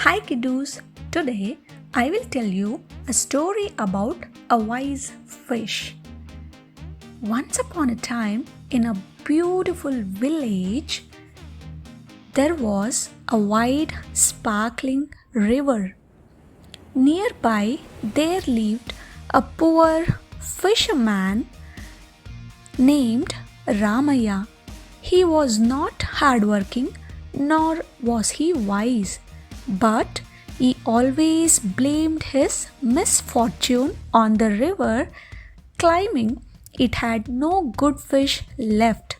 Hi kiddos, today I will tell you a story about a wise fish. Once upon a time, in a beautiful village, there was a wide, sparkling river. Nearby, there lived a poor fisherman named Ramaya. He was not hardworking, nor was he wise, but he always blamed his misfortune on the river, claiming it had no good fish left.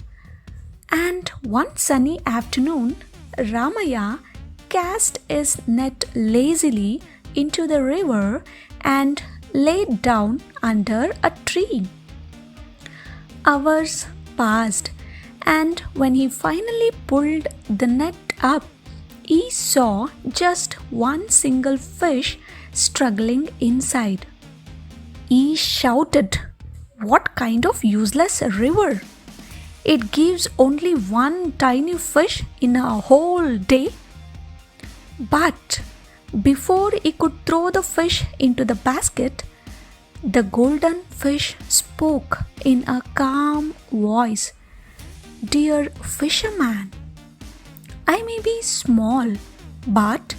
And one sunny afternoon, Ramaya cast his net lazily into the river and laid down under a tree. Hours passed, and when he finally pulled the net up, he saw just one single fish struggling inside. He shouted, "What kind of useless river? It gives only one tiny fish in a whole day." But before he could throw the fish into the basket, the golden fish spoke in a calm voice. "Dear fisherman, I may be small, but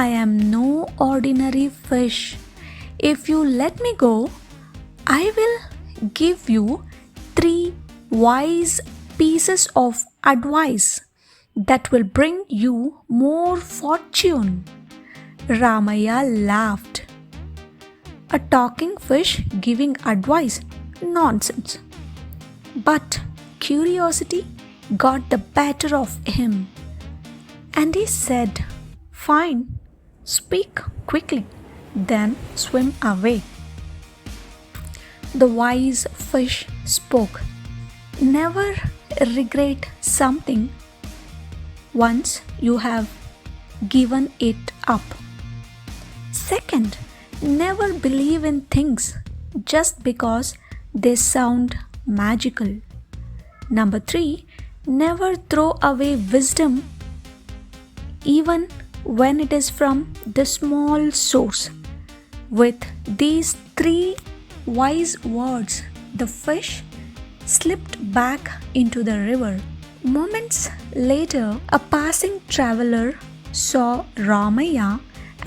I am no ordinary fish. If you let me go, I will give you 3 wise pieces of advice that will bring you more fortune." Ramaya laughed. A talking fish giving advice? Nonsense. But curiosity got the better of him, and he said, "Fine, speak quickly, then swim away." The wise fish spoke. "Never regret something once you have given it up. Second, never believe in things just because they sound magical. Number 3, never throw away wisdom even when it is from the small source." With these 3 wise words, the fish slipped back into the river. Moments later, a passing traveler saw Ramaya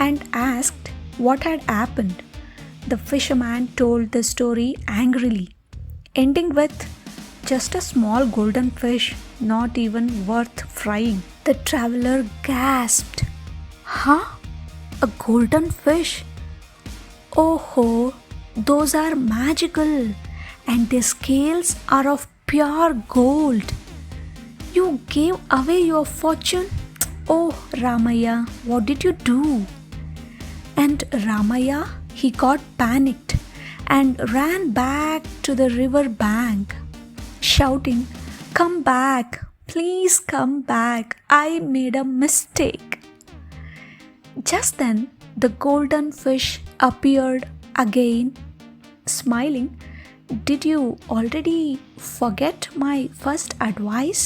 and asked what had happened. The fisherman told the story angrily, ending with, "Just a small golden fish, not even worth frying." The traveler gasped. "Huh? A golden fish? Oh, those are magical, and their scales are of pure gold. You gave away your fortune? Oh, Ramaya, what did you do?" And Ramaya, he got panicked and ran back to the river bank, shouting, "Come back, please come back. I made a mistake." Just then, the golden fish appeared again, smiling. "Did you already forget my first advice?"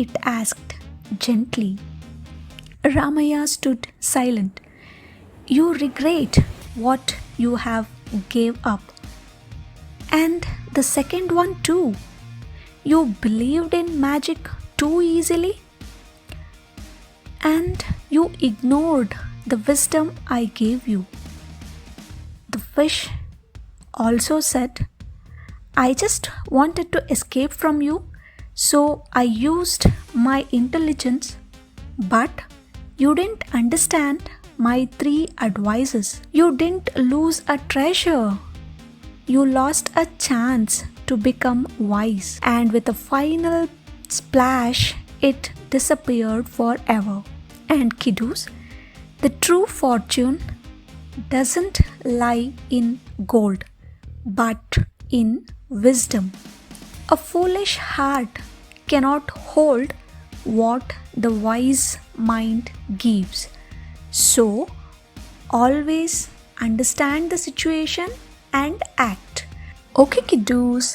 it asked gently. Ramaya stood silent. "You regret what you have gave up. And the second one too. You believed in magic too easily. And you ignored the wisdom I gave you." The fish also said, "I just wanted to escape from you, so I used my intelligence, but you didn't understand my 3 advices. You didn't lose a treasure. You lost a chance to become wise." And with a final splash, it disappeared forever. And kiddos, the true fortune doesn't lie in gold, but in wisdom. A foolish heart cannot hold what the wise mind gives. So, always understand the situation and act. Okay, kiddos,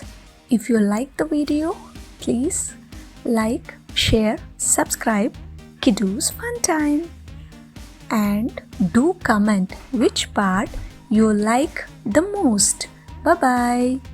if you like the video, please like, share, subscribe. Kiddos Fun Time. and do comment which part you like the most. Bye bye.